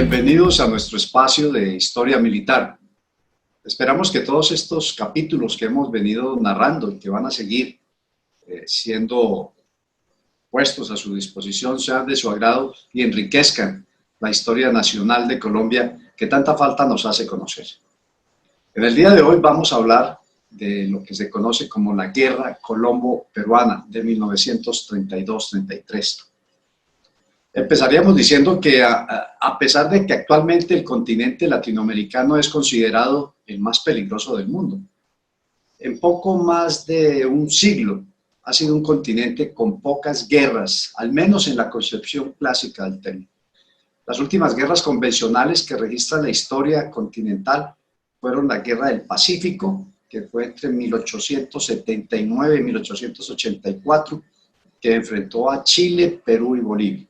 Bienvenidos a nuestro espacio de historia militar. Esperamos que todos estos capítulos que hemos venido narrando y que van a seguir siendo puestos a su disposición sean de su agrado y enriquezcan la historia nacional de Colombia que tanta falta nos hace conocer. En el día de hoy vamos a hablar de lo que se conoce como la Guerra Colombo-Peruana de 1932-33. Empezaríamos diciendo que a pesar de que actualmente el continente latinoamericano es considerado el más peligroso del mundo, en poco más de un siglo ha sido un continente con pocas guerras, al menos en la concepción clásica del término. Las últimas guerras convencionales que registra la historia continental fueron la Guerra del Pacífico, que fue entre 1879 y 1884, que enfrentó a Chile, Perú y Bolivia.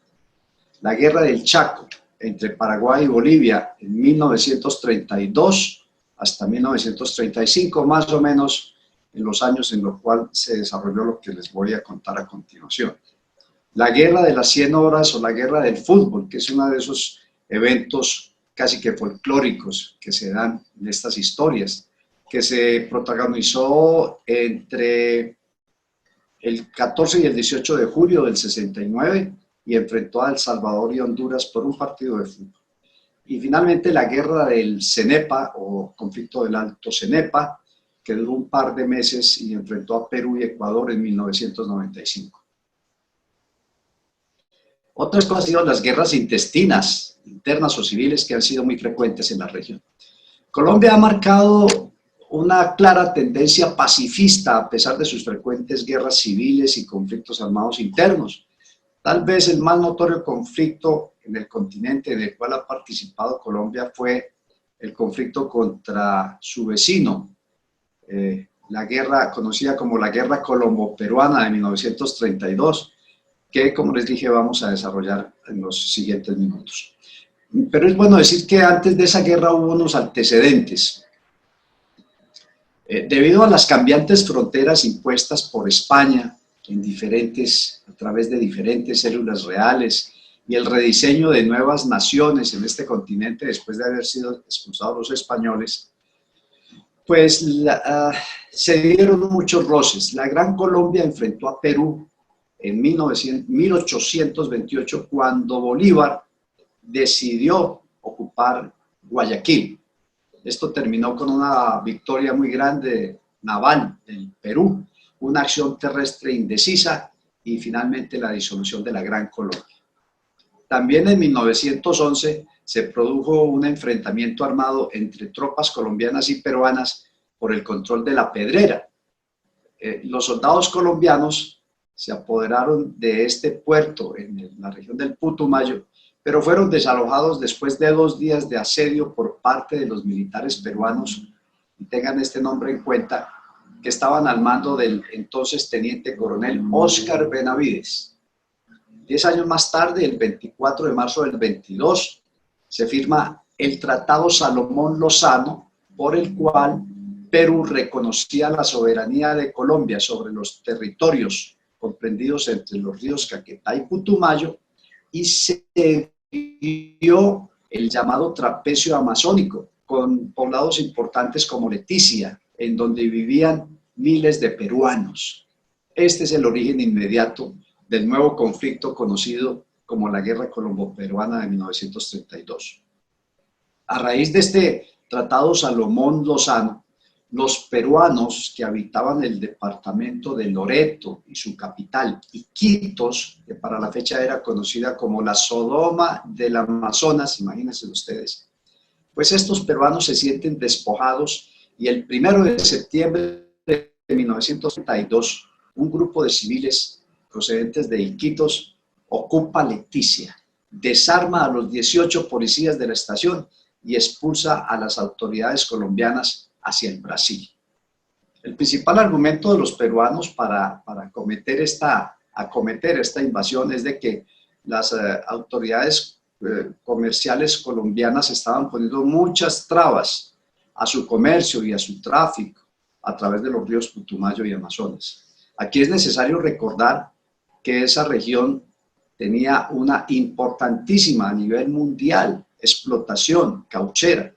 La Guerra del Chaco entre Paraguay y Bolivia en 1932 hasta 1935, más o menos en los años en los cuales se desarrolló lo que les voy a contar a continuación. La Guerra de las 100 horas o la Guerra del Fútbol, que es uno de esos eventos casi que folclóricos que se dan en estas historias, que se protagonizó entre el 14 y el 18 de julio del 69 y enfrentó a El Salvador y Honduras por un partido de fútbol. Y finalmente la Guerra del Cenepa o conflicto del Alto Cenepa, que duró un par de meses y enfrentó a Perú y Ecuador en 1995. Otras cosas han sido las guerras intestinas, internas o civiles, que han sido muy frecuentes en la región. Colombia ha marcado una clara tendencia pacifista a pesar de sus frecuentes guerras civiles y conflictos armados internos. Tal vez el más notorio conflicto en el continente en el cual ha participado Colombia fue el conflicto contra su vecino, la guerra conocida como la Guerra Colombo-Peruana de 1932, que, como les dije, vamos a desarrollar en los siguientes minutos. Pero es bueno decir que antes de esa guerra hubo unos antecedentes. Debido a las cambiantes fronteras impuestas por España a través de diferentes células reales y el rediseño de nuevas naciones en este continente después de haber sido expulsados los españoles, pues se dieron muchos roces. La Gran Colombia enfrentó a Perú en 1828 cuando Bolívar decidió ocupar Guayaquil. Esto terminó con una victoria muy grande naval del Perú, una acción terrestre indecisa y finalmente la disolución de la Gran Colombia. También en 1911 se produjo un enfrentamiento armado entre tropas colombianas y peruanas por el control de La Pedrera. Los soldados colombianos se apoderaron de este puerto en la región del Putumayo, pero fueron desalojados después de 2 días de asedio por parte de los militares peruanos, y tengan este nombre en cuenta, que estaban al mando del entonces teniente coronel Óscar Benavides. 10 años más tarde, el 24 de marzo del 22, se firma el Tratado Salomón-Lozano, por el cual Perú reconocía la soberanía de Colombia sobre los territorios comprendidos entre los ríos Caquetá y Putumayo, y se dio el llamado trapecio amazónico, con poblados importantes como Leticia, en donde vivían miles de peruanos. Este es el origen inmediato del nuevo conflicto conocido como la Guerra Colombo-Peruana de 1932. A raíz de este Tratado Salomón-Lozano, los peruanos que habitaban el departamento de Loreto y su capital, Iquitos, que para la fecha era conocida como la Sodoma del Amazonas, imagínense ustedes, pues estos peruanos se sienten despojados y el 1 de septiembre de 1932, un grupo de civiles procedentes de Iquitos ocupa Leticia, desarma a los 18 policías de la estación y expulsa a las autoridades colombianas hacia el Brasil. El principal argumento de los peruanos para acometer esta invasión es de que las autoridades comerciales colombianas estaban poniendo muchas trabas a su comercio y a su tráfico a través de los ríos Putumayo y Amazonas. Aquí es necesario recordar que esa región tenía una importantísima a nivel mundial explotación cauchera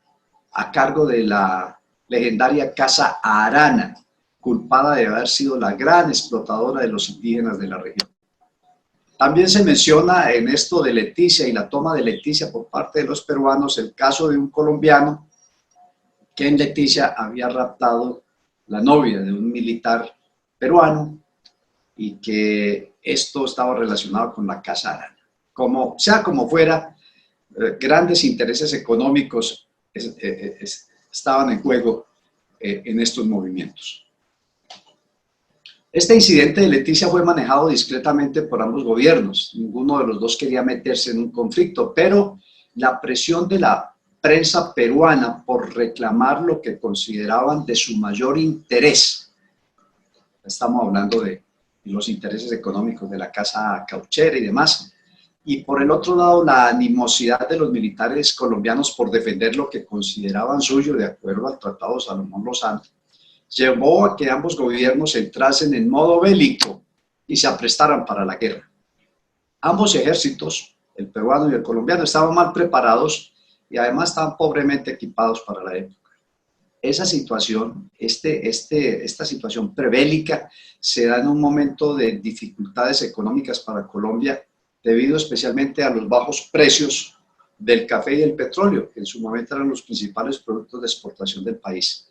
a cargo de la legendaria Casa Arana, culpada de haber sido la gran explotadora de los indígenas de la región. También se menciona en esto de Leticia y la toma de Leticia por parte de los peruanos el caso de un colombiano que en Leticia había raptado la novia de un militar peruano y que esto estaba relacionado con la Casa Arana. Sea como fuera, grandes intereses económicos estaban en juego en estos movimientos. Este incidente de Leticia fue manejado discretamente por ambos gobiernos. Ninguno de los dos quería meterse en un conflicto, pero la presión de la prensa peruana por reclamar lo que consideraban de su mayor interés, estamos hablando de los intereses económicos de la Casa Cauchera y demás, y por el otro lado la animosidad de los militares colombianos por defender lo que consideraban suyo de acuerdo al Tratado Salomón Lozano, llevó a que ambos gobiernos entrasen en modo bélico y se aprestaran para la guerra. Ambos ejércitos, el peruano y el colombiano, estaban mal preparados y además estaban pobremente equipados para la época. Esa situación, esta situación prebélica se da en un momento de dificultades económicas para Colombia debido especialmente a los bajos precios del café y el petróleo, que en su momento eran los principales productos de exportación del país.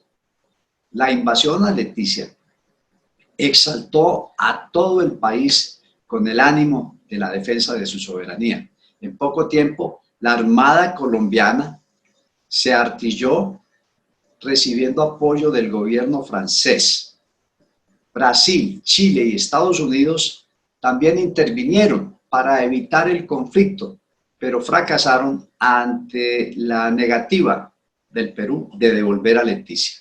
La invasión a Leticia exaltó a todo el país con el ánimo de la defensa de su soberanía. En poco tiempo, la Armada colombiana se artilló recibiendo apoyo del gobierno francés. Brasil, Chile y Estados Unidos también intervinieron para evitar el conflicto, pero fracasaron ante la negativa del Perú de devolver a Leticia.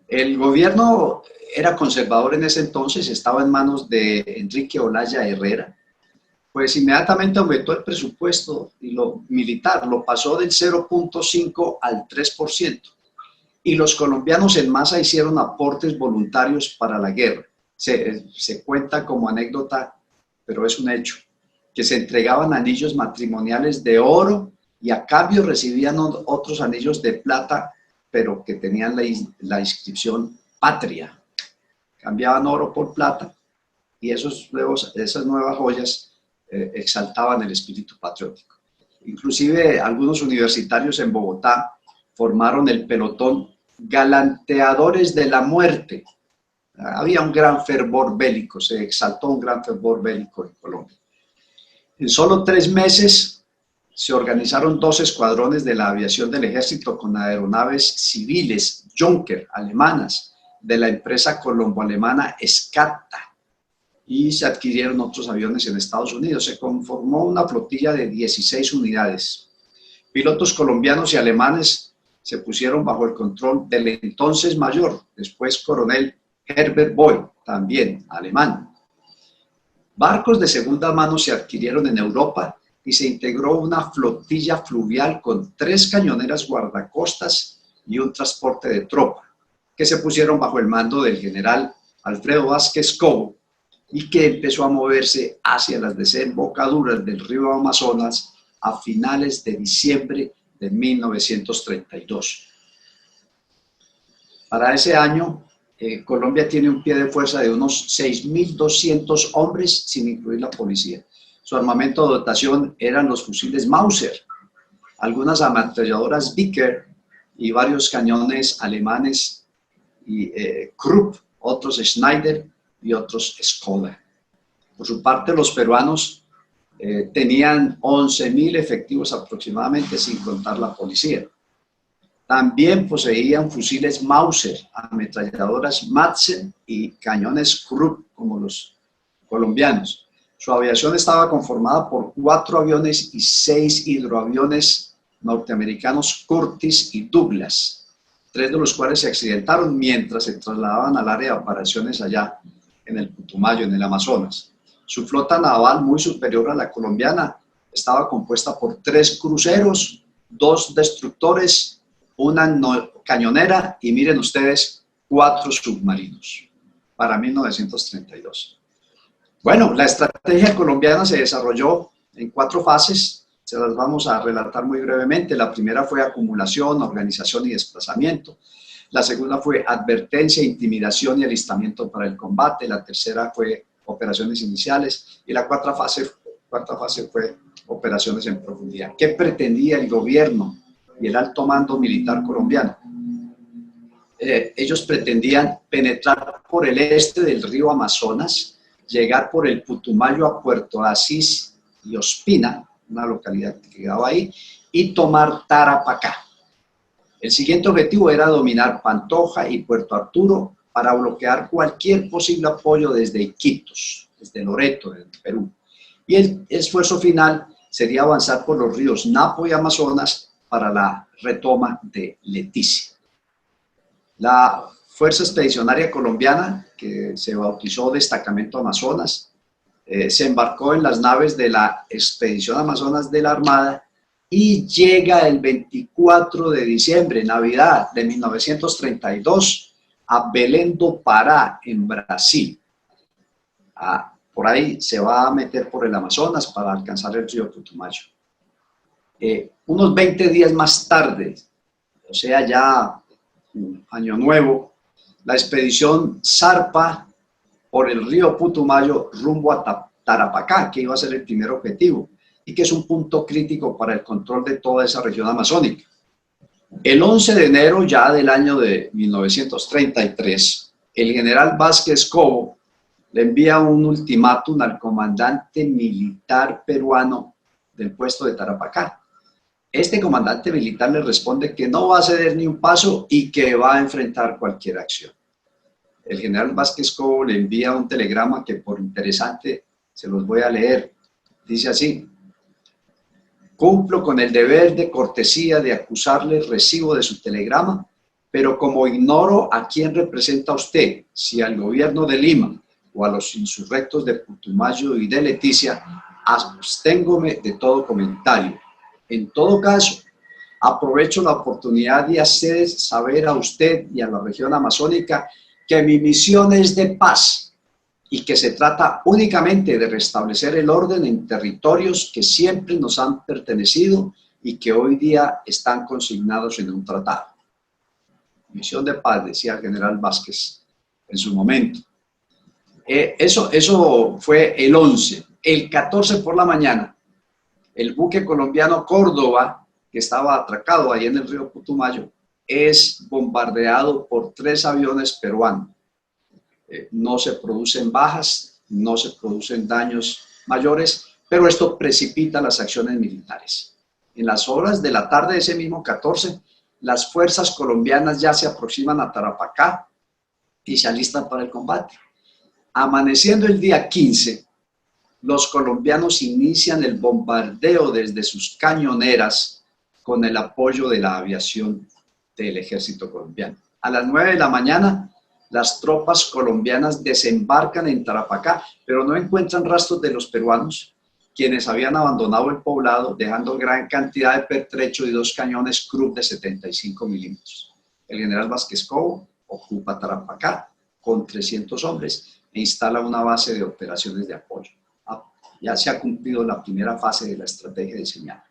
El gobierno era conservador en ese entonces, estaba en manos de Enrique Olaya Herrera, pues inmediatamente aumentó el presupuesto y lo militar, lo pasó del 0.5 al 3%. Y los colombianos en masa hicieron aportes voluntarios para la guerra. Se cuenta como anécdota, pero es un hecho, que se entregaban anillos matrimoniales de oro y a cambio recibían otros anillos de plata, pero que tenían la inscripción patria. Cambiaban oro por plata y esas nuevas joyas exaltaban el espíritu patriótico. Inclusive algunos universitarios en Bogotá formaron el pelotón Galanteadores de la Muerte. Había un gran fervor bélico, se exaltó un gran fervor bélico en Colombia. En solo 3 meses se organizaron 2 escuadrones de la aviación del ejército con aeronaves civiles Junker alemanas de la empresa colombo-alemana Scatta y se adquirieron otros aviones en Estados Unidos. Se conformó una flotilla de 16 unidades. Pilotos colombianos y alemanes se pusieron bajo el control del entonces mayor, después coronel Herbert Boy, también alemán. Barcos de segunda mano se adquirieron en Europa y se integró una flotilla fluvial con 3 cañoneras guardacostas y un transporte de tropa, que se pusieron bajo el mando del general Alfredo Vázquez Cobo y que empezó a moverse hacia las desembocaduras del río Amazonas a finales de diciembre de 1932. Para ese año, Colombia tiene un pie de fuerza de unos 6.200 hombres, sin incluir la policía. Su armamento de dotación eran los fusiles Mauser, algunas ametralladoras Vickers y varios cañones alemanes y Krupp, otros Schneider y otros Skoda. Por su parte, los peruanos tenían 11.000 efectivos aproximadamente, sin contar la policía. También poseían fusiles Mauser, ametralladoras Madsen y cañones Krupp, como los colombianos. Su aviación estaba conformada por 4 aviones y 6 hidroaviones norteamericanos Curtiss y Douglas, 3 de los cuales se accidentaron mientras se trasladaban al área de operaciones allá en el Putumayo, en el Amazonas. Su flota naval, muy superior a la colombiana, estaba compuesta por 3 cruceros, 2 destructores, una cañonera y miren ustedes, 4 submarinos para 1932. Bueno, la estrategia colombiana se desarrolló en 4 fases. Se las vamos a relatar muy brevemente. La primera fue acumulación, organización y desplazamiento. La segunda fue advertencia, intimidación y alistamiento para el combate. La tercera fue operaciones iniciales. Y la cuarta fase fue operaciones en profundidad. ¿Qué pretendía el gobierno y el alto mando militar colombiano? Ellos pretendían penetrar por el este del río Amazonas, llegar por el Putumayo a Puerto Asís y Ospina, una localidad que quedaba ahí, y tomar Tarapacá. El siguiente objetivo era dominar Pantoja y Puerto Arturo para bloquear cualquier posible apoyo desde Iquitos, desde Loreto, en Perú. Y el esfuerzo final sería avanzar por los ríos Napo y Amazonas para la retoma de Leticia. La Fuerza Expedicionaria Colombiana, que se bautizó Destacamento Amazonas, se embarcó en las naves de la Expedición Amazonas de la Armada y llega el 24 de diciembre, Navidad de 1932, a Belém do Pará, en Brasil. Por ahí se va a meter por el Amazonas para alcanzar el río Putumayo. Unos 20 días más tarde, o sea, ya Año Nuevo, la expedición zarpa por el río Putumayo rumbo a Tarapacá, que iba a ser el primer objetivo y que es un punto crítico para el control de toda esa región amazónica. El 11 de enero ya del año de 1933, el general Vázquez Cobo le envía un ultimátum al comandante militar peruano del puesto de Tarapacá. Este comandante militar le responde que no va a ceder ni un paso y que va a enfrentar cualquier acción. El general Vázquez Cobo le envía un telegrama que, por interesante, se los voy a leer. Dice así: cumplo con el deber de cortesía de acusarle recibo de su telegrama, pero como ignoro a quién representa usted, si al gobierno de Lima o a los insurrectos de Putumayo y de Leticia, absténgome de todo comentario. En todo caso, aprovecho la oportunidad de hacer saber a usted y a la región amazónica que mi misión es de paz y que se trata únicamente de restablecer el orden en territorios que siempre nos han pertenecido y que hoy día están consignados en un tratado. Misión de paz, decía el general Vázquez en su momento. Eso fue el 11. El 14 por la mañana, el buque colombiano Córdoba, que estaba atracado ahí en el río Putumayo, es bombardeado por 3 aviones peruanos. No se producen bajas, no se producen daños mayores, pero esto precipita las acciones militares. En las horas de la tarde de ese mismo 14, las fuerzas colombianas ya se aproximan a Tarapacá y se alistan para el combate. Amaneciendo el día 15, los colombianos inician el bombardeo desde sus cañoneras con el apoyo de la aviación del ejército colombiano. A las 9 de la mañana, las tropas colombianas desembarcan en Tarapacá, pero no encuentran rastros de los peruanos, quienes habían abandonado el poblado, dejando gran cantidad de pertrecho y 2 cañones Krupp de 75 milímetros. El general Vázquez Cobo ocupa Tarapacá con 300 hombres e instala una base de operaciones de apoyo. Ya se ha cumplido la primera fase de la estrategia diseñada.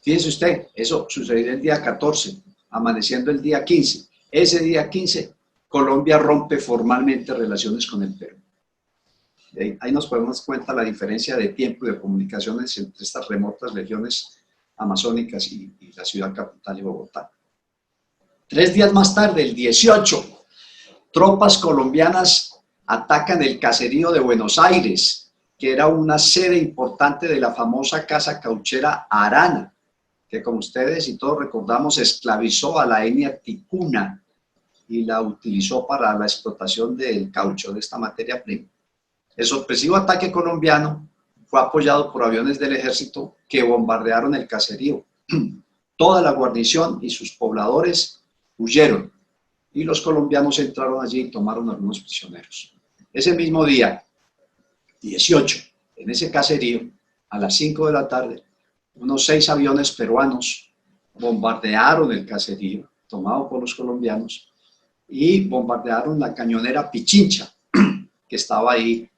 Fíjense usted, eso sucedió el día 14, amaneciendo el día 15. Ese día 15, Colombia rompe formalmente relaciones con el Perú. Ahí nos podemos dar cuenta la diferencia de tiempo y de comunicaciones entre estas remotas regiones amazónicas y la ciudad capital de Bogotá. 3 días más tarde, el 18, tropas colombianas atacan el caserío de Buenos Aires, que era una sede importante de la famosa casa cauchera Arana, que como ustedes y todos recordamos esclavizó a la etnia ticuna y la utilizó para la explotación del caucho, de esta materia prima. El sorpresivo ataque colombiano fue apoyado por aviones del ejército que bombardearon el caserío. Toda la guarnición y sus pobladores huyeron y los colombianos entraron allí y tomaron algunos prisioneros. Ese mismo día, 18, en ese caserío, a las 5 de la tarde, unos 6 aviones peruanos bombardearon el caserío, tomado por los colombianos, y bombardearon la cañonera Pichincha, que estaba ahí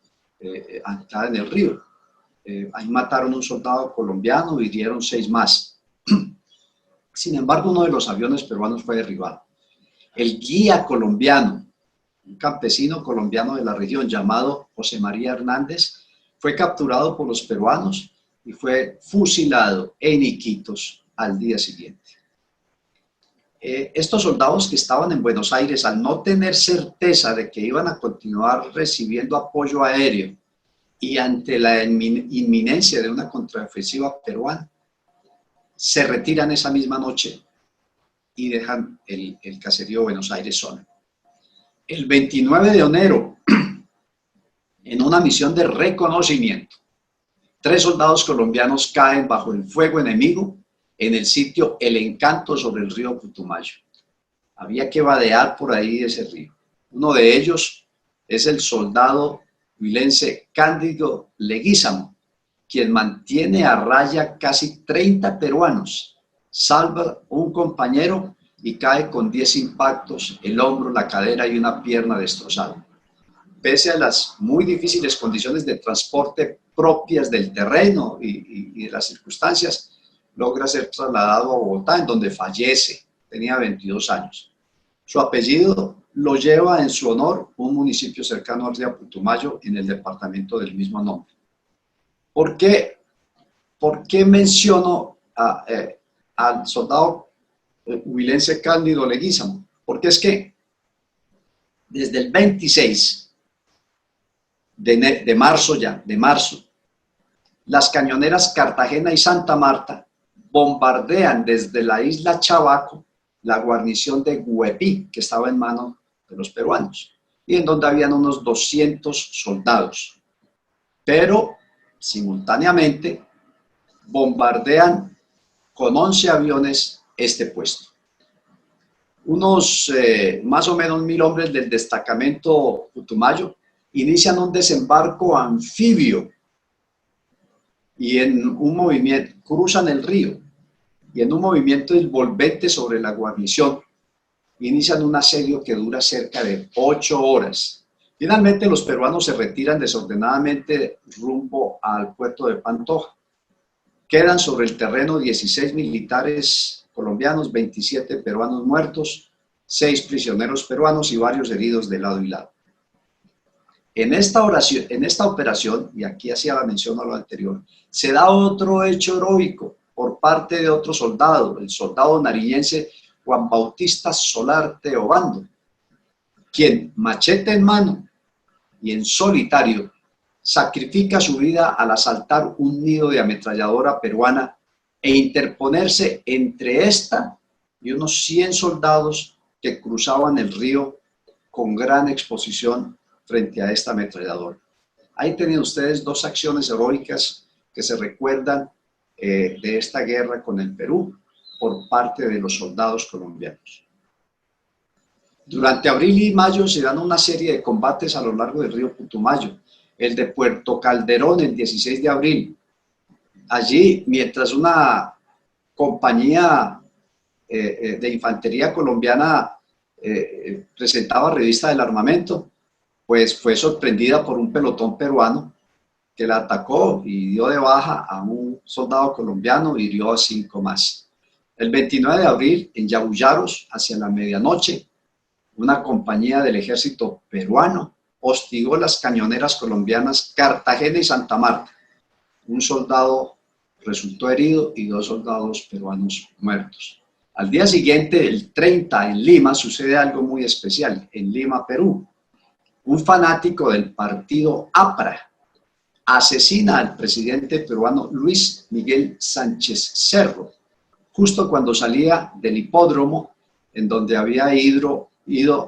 anclada en el río. ahí mataron un soldado colombiano y hirieron 6 más. Sin embargo, uno de los aviones peruanos fue derribado. El guía colombiano, un campesino colombiano de la región llamado José María Hernández, fue capturado por los peruanos y fue fusilado en Iquitos al día siguiente. Estos soldados que estaban en Buenos Aires, al no tener certeza de que iban a continuar recibiendo apoyo aéreo y ante la inminencia de una contraofensiva peruana, se retiran esa misma noche y dejan el caserío Buenos Aires solo. El 29 de enero, en una misión de reconocimiento, 3 soldados colombianos caen bajo el fuego enemigo en el sitio El Encanto sobre el río Putumayo. Había que vadear por ahí ese río. Uno de ellos es el soldado huilense Cándido Leguízamo, quien mantiene a raya casi 30 peruanos, salva un compañero y cae con 10 impactos, el hombro, la cadera y una pierna destrozada. Pese a las muy difíciles condiciones de transporte propias del terreno y de las circunstancias, logra ser trasladado a Bogotá, en donde fallece. Tenía 22 años. Su apellido lo lleva en su honor un municipio cercano al río Putumayo, en el departamento del mismo nombre. ¿Por qué menciono al soldado huilense Cándido Leguízamo? Porque es que desde el 26 de marzo, las cañoneras Cartagena y Santa Marta bombardean desde la isla Chavaco la guarnición de Huepí, que estaba en manos de los peruanos, y en donde habían unos 200 soldados. Pero simultáneamente bombardean con 11 aviones este puesto. Unos más o menos 1000 hombres del destacamento Putumayo inician un desembarco anfibio y en un movimiento, cruzan el río y en un movimiento envolvente sobre la guarnición inician un asedio que dura cerca de 8 horas. Finalmente los peruanos se retiran desordenadamente rumbo al puerto de Pantoja. Quedan sobre el terreno 16 militares colombianos, 27 peruanos muertos, 6 prisioneros peruanos y varios heridos de lado y lado. En esta operación, y aquí hacía la mención a lo anterior, se da otro hecho heroico por parte de otro soldado, el soldado nariñense Juan Bautista Solarte Obando, quien, machete en mano y en solitario, sacrifica su vida al asaltar un nido de ametralladora peruana e interponerse entre esta y unos 100 soldados que cruzaban el río con gran exposición frente a esta ametralladora. Ahí tienen ustedes 2 acciones heroicas que se recuerdan de esta guerra con el Perú por parte de los soldados colombianos. Durante abril y mayo se dan una serie de combates a lo largo del río Putumayo. El de Puerto Calderón el 16 de abril. Allí, mientras una compañía de infantería colombiana presentaba revista del armamento, pues fue sorprendida por un pelotón peruano que la atacó y dio de baja a un soldado colombiano y hirió a 5 más. El 29 de abril, en Yabullaros, hacia la medianoche, una compañía del ejército peruano hostigó las cañoneras colombianas Cartagena y Santa Marta. Un soldado resultó herido y 2 soldados peruanos muertos. Al día siguiente, el 30, en Lima, sucede algo muy especial. En Lima, Perú, un fanático del partido APRA asesina al presidente peruano Luis Miguel Sánchez Cerro, justo cuando salía del hipódromo en donde había ido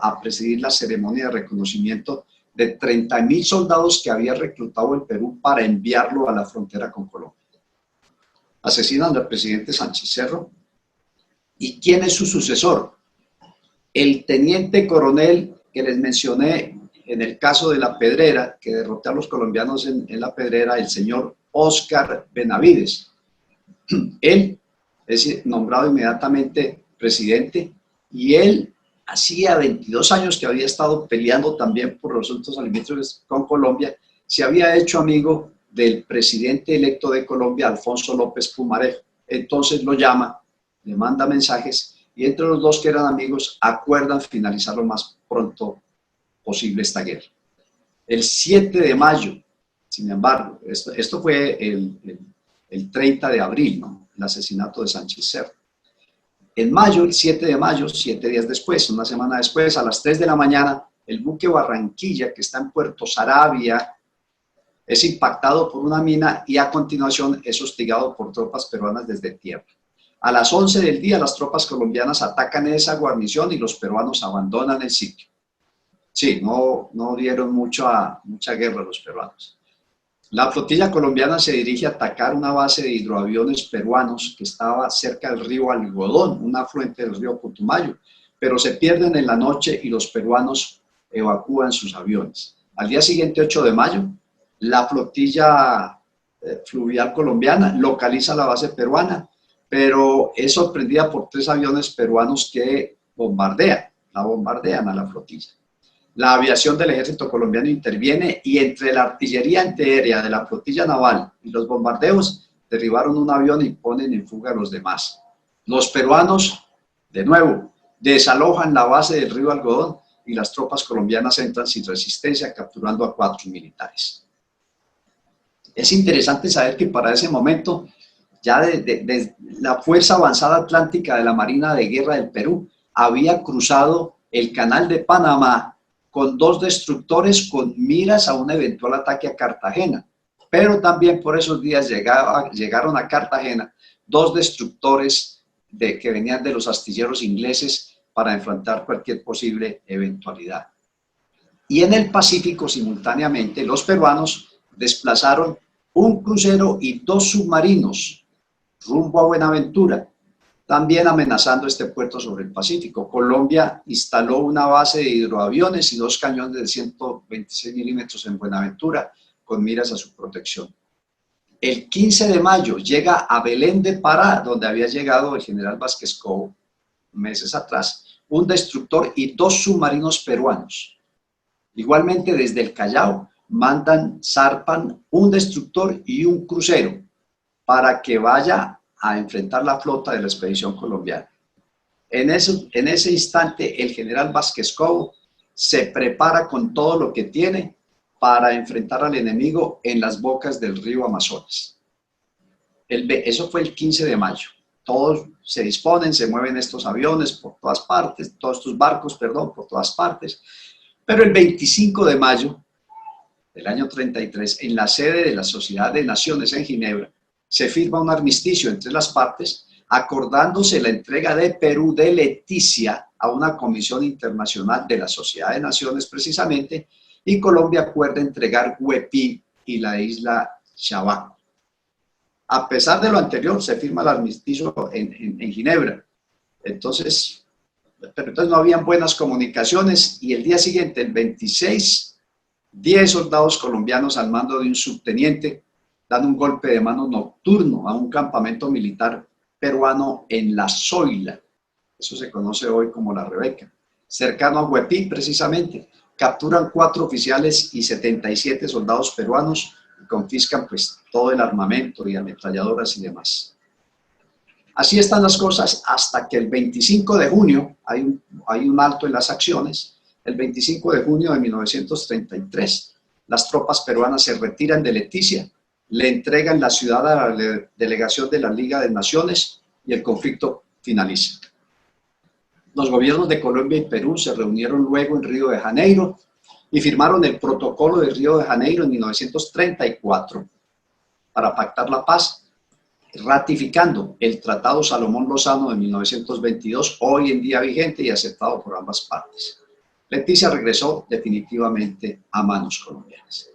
a presidir la ceremonia de reconocimiento de 30.000 soldados que había reclutado el Perú para enviarlo a la frontera con Colombia. Asesinan al presidente Sánchez Cerro. ¿Y quién es su sucesor? El teniente coronel que les mencioné en el caso de La Pedrera, que derrotó a los colombianos en La Pedrera, el señor Óscar Benavides. Él es nombrado inmediatamente presidente y él hacía 22 años que había estado peleando también por los asuntos alimentarios con Colombia, se había hecho amigo del presidente electo de Colombia, Alfonso López Pumarejo. Entonces lo llama, le manda mensajes y entre los dos, que eran amigos, acuerdan finalizar lo más pronto posible esta guerra. El 7 de mayo, sin embargo, esto fue el 30 de abril, ¿no? El asesinato de Sánchez Cerro. En mayo, el 7 de mayo, 7 días después, una semana después, a las 3 de la mañana, el buque Barranquilla, que está en Puerto Saravia, es impactado por una mina y a continuación es hostigado por tropas peruanas desde tierra. A las 11 del día, las tropas colombianas atacan esa guarnición y los peruanos abandonan el sitio. Sí, no dieron mucha guerra a los peruanos. La flotilla colombiana se dirige a atacar una base de hidroaviones peruanos que estaba cerca del río Algodón, un afluente del río Putumayo, pero se pierden en la noche y los peruanos evacúan sus aviones. Al día siguiente, 8 de mayo, la flotilla fluvial colombiana localiza la base peruana, pero es sorprendida por 3 aviones peruanos que bombardean a la flotilla. La aviación del ejército colombiano interviene y entre la artillería antiaérea de la flotilla naval y los bombardeos derribaron un avión y ponen en fuga a los demás. Los peruanos, de nuevo, desalojan la base del río Algodón y las tropas colombianas entran sin resistencia, capturando a 4 militares. Es interesante saber que para ese momento ya de la Fuerza Avanzada Atlántica de la Marina de Guerra del Perú había cruzado el Canal de Panamá con 2 destructores con miras a un eventual ataque a Cartagena. Pero también por esos días llegaron a Cartagena 2 destructores que venían de los astilleros ingleses para enfrentar cualquier posible eventualidad. Y en el Pacífico, simultáneamente, los peruanos desplazaron un crucero y 2 submarinos rumbo a Buenaventura, también amenazando este puerto sobre el Pacífico. Colombia instaló una base de hidroaviones y 2 cañones de 126 milímetros en Buenaventura con miras a su protección. El 15 de mayo llega a Belén de Pará, donde había llegado el general Vázquez Cobo meses atrás, un destructor y 2 submarinos peruanos. Igualmente desde el Callao zarpan un destructor y un crucero para que vaya a enfrentar la flota de la expedición colombiana. En ese instante, el general Vázquez Cobo se prepara con todo lo que tiene para enfrentar al enemigo en las bocas del río Amazonas. Eso fue el 15 de mayo. Todos se disponen, se mueven estos aviones por todas partes, todos estos barcos, perdón, por todas partes. Pero el 25 de mayo del año 33, en la sede de la Sociedad de Naciones en Ginebra, se firma un armisticio entre las partes, acordándose la entrega de Perú de Leticia a una comisión internacional de la Sociedad de Naciones precisamente, y Colombia acuerda entregar Huepí y la isla Chabaco. A pesar de lo anterior, se firma el armisticio en Ginebra. Entonces no habían buenas comunicaciones y el día siguiente, el 26, 10 soldados colombianos al mando de un subteniente dan un golpe de mano nocturno a un campamento militar peruano en La Zoila. Eso se conoce hoy como La Rebeca. Cercano a Huepí, precisamente, capturan 4 oficiales y 77 soldados peruanos y confiscan pues todo el armamento y ametralladoras y demás. Así están las cosas hasta que el 25 de junio, hay un alto en las acciones. El 25 de junio de 1933, las tropas peruanas se retiran de Leticia, le entregan la ciudad a la delegación de la Liga de Naciones y el conflicto finaliza. Los gobiernos de Colombia y Perú se reunieron luego en Río de Janeiro y firmaron el Protocolo de Río de Janeiro en 1934 para pactar la paz, ratificando el Tratado Salomón-Lozano de 1922, hoy en día vigente y aceptado por ambas partes. Leticia regresó definitivamente a manos colombianas.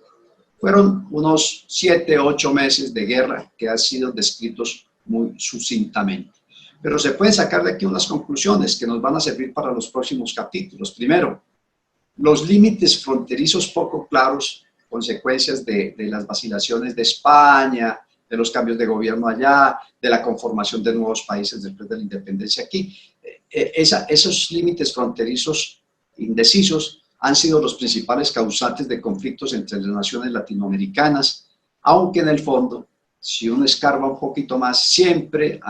Fueron unos 7 u 8 meses de guerra que han sido descritos muy sucintamente. Pero se pueden sacar de aquí unas conclusiones que nos van a servir para los próximos capítulos. Primero, los límites fronterizos poco claros, consecuencias de las vacilaciones de España, de los cambios de gobierno allá, de la conformación de nuevos países después de la independencia aquí. Esos límites fronterizos indecisos han sido los principales causantes de conflictos entre las naciones latinoamericanas, aunque en el fondo, si uno escarba un poquito más, siempre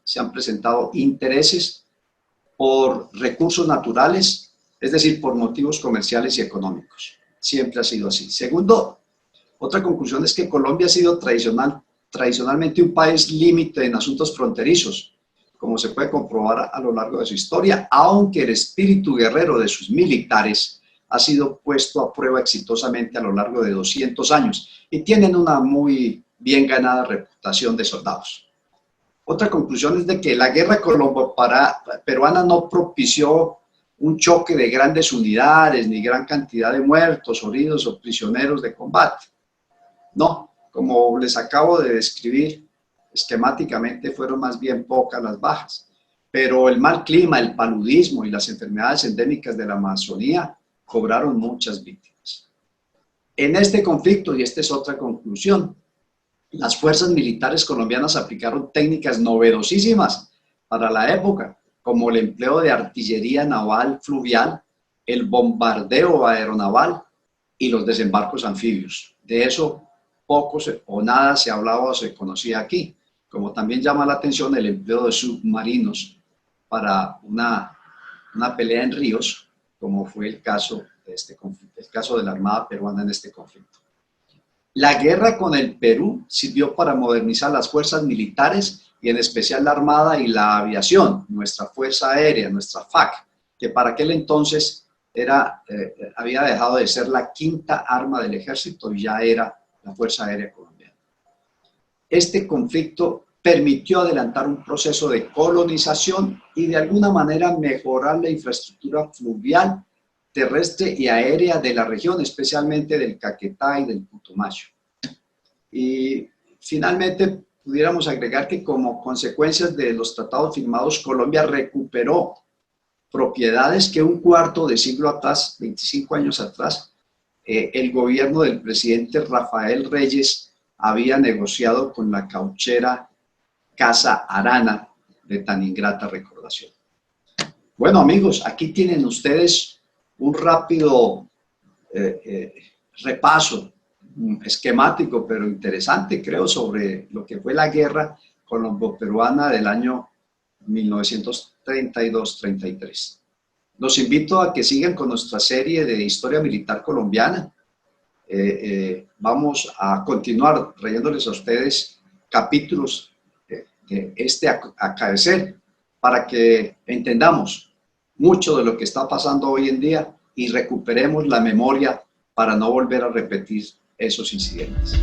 se han presentado intereses por recursos naturales, es decir, por motivos comerciales y económicos. Siempre ha sido así. Segundo, otra conclusión es que Colombia ha sido tradicionalmente un país límite en asuntos fronterizos, como se puede comprobar a lo largo de su historia, aunque el espíritu guerrero de sus militares ha sido puesto a prueba exitosamente a lo largo de 200 años y tienen una muy bien ganada reputación de soldados. Otra conclusión es de que la guerra colombo-peruana no propició un choque de grandes unidades, ni gran cantidad de muertos, heridos o prisioneros de combate. No, como les acabo de describir, esquemáticamente fueron más bien pocas las bajas, pero el mal clima, el paludismo y las enfermedades endémicas de la Amazonía cobraron muchas víctimas. En este conflicto, y esta es otra conclusión, las fuerzas militares colombianas aplicaron técnicas novedosísimas para la época, como el empleo de artillería naval fluvial, el bombardeo aeronaval y los desembarcos anfibios. De eso poco o nada se hablaba o se conocía aquí, como también llama la atención el empleo de submarinos para una pelea en ríos, como fue el caso de este conflicto, el caso de la Armada peruana en este conflicto. La guerra con el Perú sirvió para modernizar las fuerzas militares y en especial la Armada y la aviación, nuestra Fuerza Aérea, nuestra FAC, que para aquel entonces había dejado de ser la quinta arma del ejército y ya era la Fuerza Aérea Colombiana. Este conflicto permitió adelantar un proceso de colonización y de alguna manera mejorar la infraestructura fluvial, terrestre y aérea de la región, especialmente del Caquetá y del Putumayo. Y finalmente pudiéramos agregar que como consecuencia de los tratados firmados, Colombia recuperó propiedades que un cuarto de siglo atrás, 25 años atrás, el gobierno del presidente Rafael Reyes había negociado con la cauchera Casa Arana de tan ingrata recordación. Bueno, amigos, aquí tienen ustedes un rápido repaso esquemático, pero interesante, creo, sobre lo que fue la guerra colombo-peruana del año 1932-33. Los invito a que sigan con nuestra serie de historia militar colombiana. Vamos a continuar trayéndoles a ustedes capítulos de este acaecer para que entendamos mucho de lo que está pasando hoy en día y recuperemos la memoria para no volver a repetir esos incidentes.